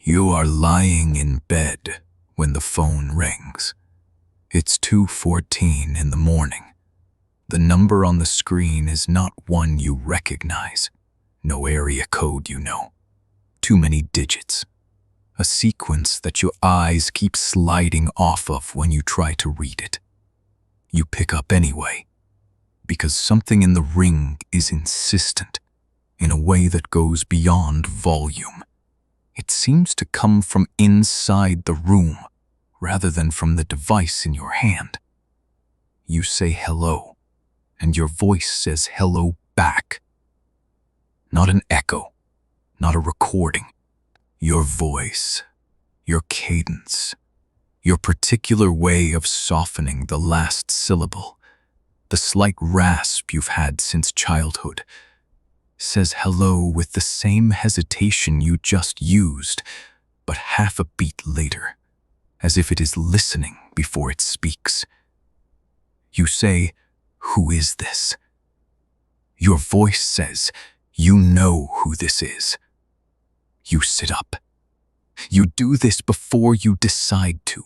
You are lying in bed when the phone rings. It's 2:14 in the morning. The number on the screen is not one you recognize. No area code you know. Too many digits. A sequence that your eyes keep sliding off of when you try to read it. You pick up anyway, because something in the ring is insistent in a way that goes beyond volume. It seems to come from inside the room rather than from the device in your hand. You say hello, and your voice says hello back. Not an echo, not a recording. Your voice, your cadence, your particular way of softening the last syllable, the slight rasp you've had since childhood, says hello with the same hesitation you just used, but half a beat later, as if it is listening before it speaks. You say, "Who is this?" Your voice says, "You know who this is." You sit up. You do this before you decide to.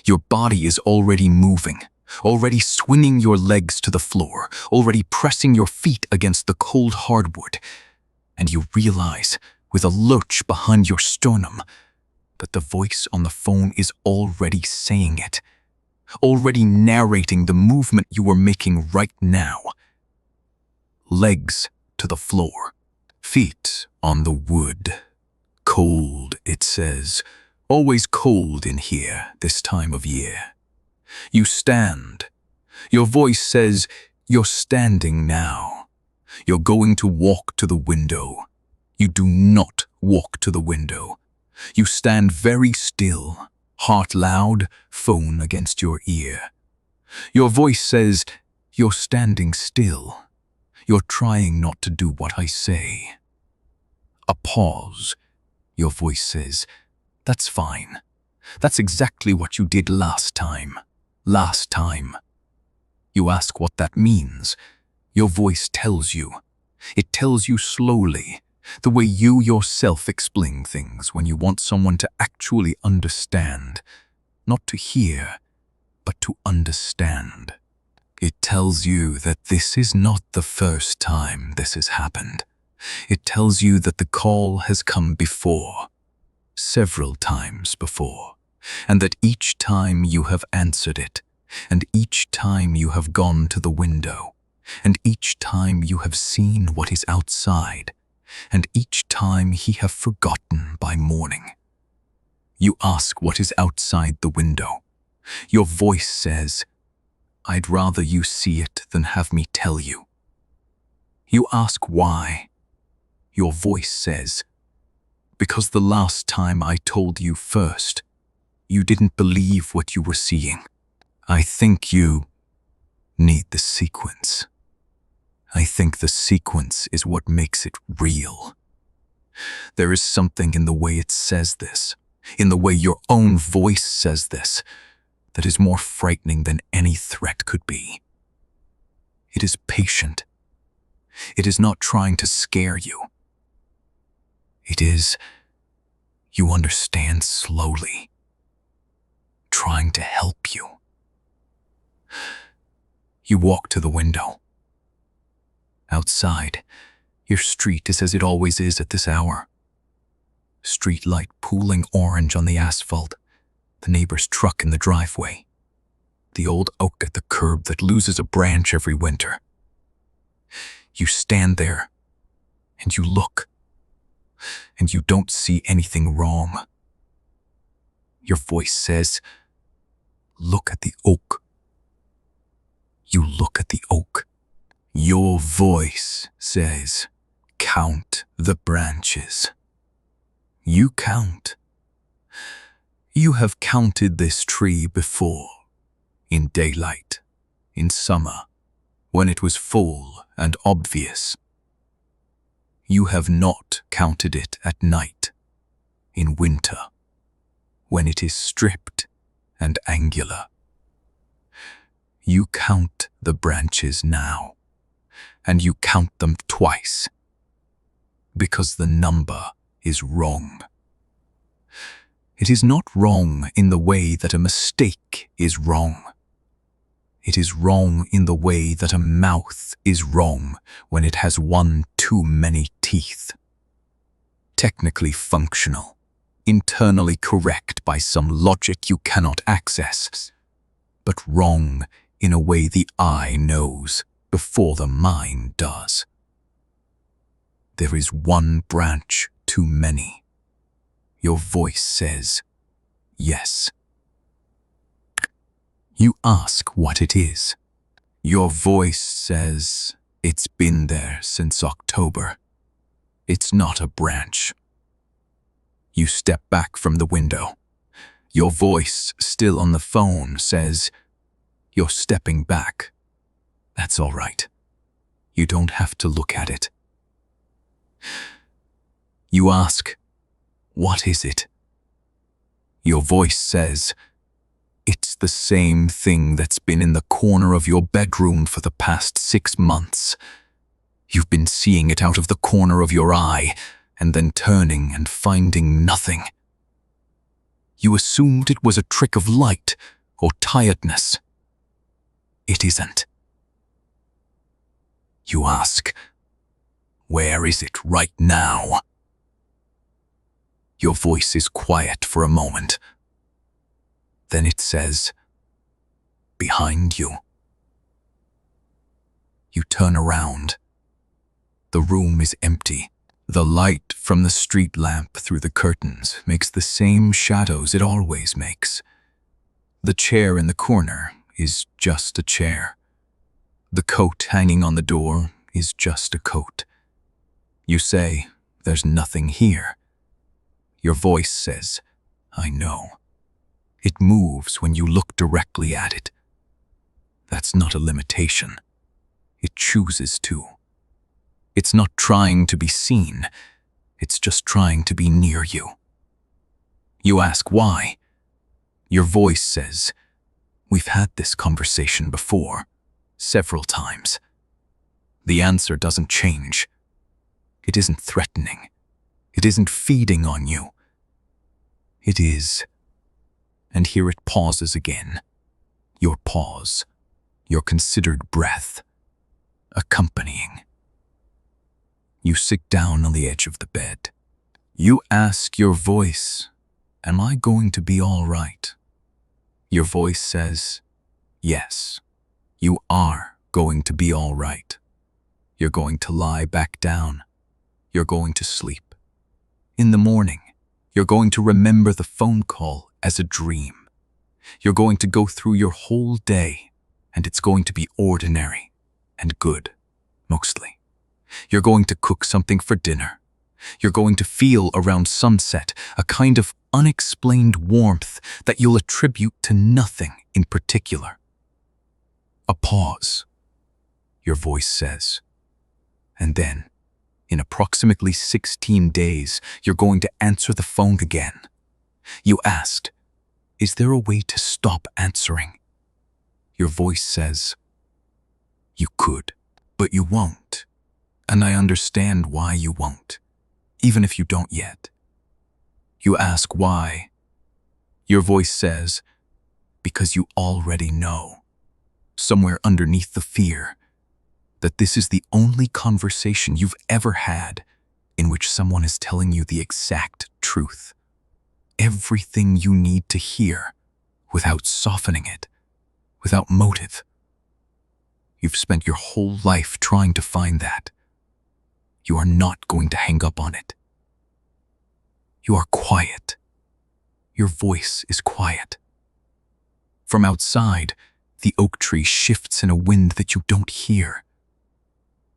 Your body is already moving, already swinging your legs to the floor, already pressing your feet against the cold hardwood, and you realize, with a lurch behind your sternum, that the voice on the phone is already saying it, already narrating the movement you are making right now. Legs to the floor, feet on the wood. Cold, it says, always cold in here this time of year. You stand. Your voice says, "You're standing now. You're going to walk to the window." You do not walk to the window. You stand very still, heart loud, phone against your ear. Your voice says, "You're standing still. You're trying not to do what I say." A pause. Your voice says, "That's fine. That's exactly what you did last time. Last time." You ask what that means. Your voice tells you. It tells you slowly, the way you yourself explain things when you want someone to actually understand. Not to hear, but to understand. It tells you that this is not the first time this has happened. It tells you that the call has come before, several times before, and that each time you have answered it, and each time you have gone to the window, and each time you have seen what is outside, and each time he have forgotten by morning. You ask what is outside the window. Your voice says, "I'd rather you see it than have me tell you." You ask why. Your voice says, "Because the last time I told you first, you didn't believe what you were seeing. I think you need the sequence. I think the sequence is what makes it real." There is something in the way it says this, in the way your own voice says this, that is more frightening than any threat could be. It is patient. It is not trying to scare you. It is, you understand slowly, trying to help you. You walk to the window. Outside, your street is as it always is at this hour. Street light pooling orange on the asphalt, the neighbor's truck in the driveway, the old oak at the curb that loses a branch every winter. You stand there, and you look, and you don't see anything wrong. Your voice says, "Look at the oak." You look at the oak. Your voice says, "Count the branches." You count. You have counted this tree before, in daylight, in summer, when it was full and obvious. You have not counted it at night, in winter, when it is stripped and angular. You count the branches now, and you count them twice, because the number is wrong. It is not wrong in the way that a mistake is wrong. It is wrong in the way that a mouth is wrong when it has one too many teeth. Technically functional, internally correct by some logic you cannot access, but wrong in a way the eye knows before the mind does. There is one branch too many. Your voice says, yes. You ask what it is. Your voice says, it's been there since October. It's not a branch. You step back from the window. Your voice, still on the phone, says, you're stepping back. That's all right. You don't have to look at it. You ask, what is it? Your voice says, it's the same thing that's been in the corner of your bedroom for the past 6 months. You've been seeing it out of the corner of your eye, and then turning and finding nothing. You assumed it was a trick of light or tiredness. It isn't. You ask, where is it right now? Your voice is quiet for a moment. Then it says, behind you. You turn around. The room is empty. The light from the street lamp through the curtains makes the same shadows it always makes. The chair in the corner is just a chair. The coat hanging on the door is just a coat. You say, there's nothing here. Your voice says, I know. It moves when you look directly at it. That's not a limitation. It chooses to. It's not trying to be seen. It's just trying to be near you. You ask why. Your voice says, we've had this conversation before, several times. The answer doesn't change. It isn't threatening. It isn't feeding on you. It is. And here it pauses again. Your pause, your considered breath, accompanying. You sit down on the edge of the bed. You ask your voice, am I going to be all right? Your voice says, yes, you are going to be all right. You're going to lie back down. You're going to sleep. In the morning, you're going to remember the phone call as a dream. You're going to go through your whole day, and it's going to be ordinary and good, mostly. You're going to cook something for dinner. You're going to feel around sunset a kind of unexplained warmth that you'll attribute to nothing in particular. A pause, your voice says. And then, in approximately 16 days, you're going to answer the phone again. You asked, is there a way to stop answering? Your voice says, you could, but you won't. And I understand why you won't, even if you don't yet. You ask why. Your voice says, because you already know, somewhere underneath the fear, that this is the only conversation you've ever had in which someone is telling you the exact truth. Everything you need to hear, without softening it, without motive. You've spent your whole life trying to find that. You are not going to hang up on it. You are quiet. Your voice is quiet. From outside, the oak tree shifts in a wind that you don't hear.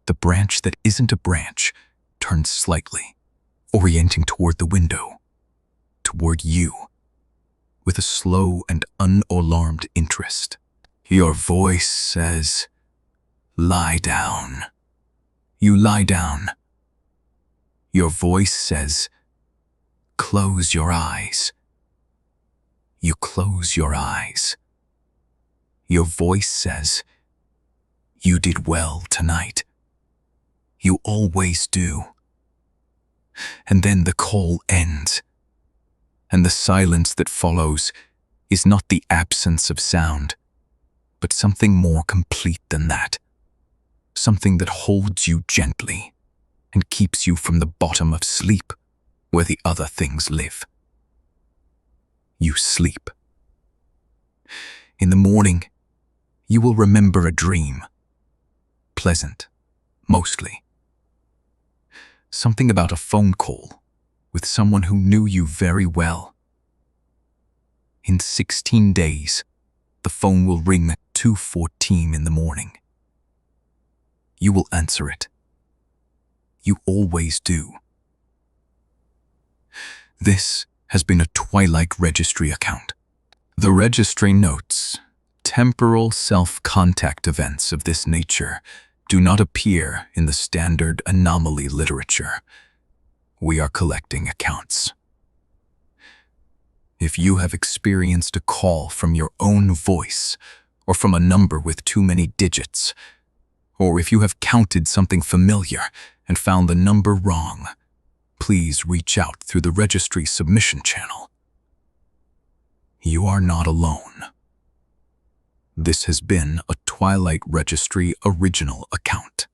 The branch that isn't a branch turns slightly, orienting toward the window, toward you, with a slow and unalarmed interest. Your voice says, lie down. You lie down. Your voice says, close your eyes. You close your eyes. Your voice says, you did well tonight. You always do. And then the call ends, And the silence that follows is not the absence of sound, but something more complete than that. Something that holds you gently and keeps you from the bottom of sleep where the other things live. You sleep. In the morning, you will remember a dream. Pleasant, mostly. Something about a phone call with someone who knew you very well. In 16 days, the phone will ring at 2:14 in the morning. You will answer it. You always do. This has been a Twilight Registry account. The registry notes, temporal self-contact events of this nature do not appear in the standard anomaly literature. We are collecting accounts. If you have experienced a call from your own voice, or from a number with too many digits, or if you have counted something familiar and found the number wrong, please reach out through the registry submission channel. You are not alone. This has been a Twilight Registry original account.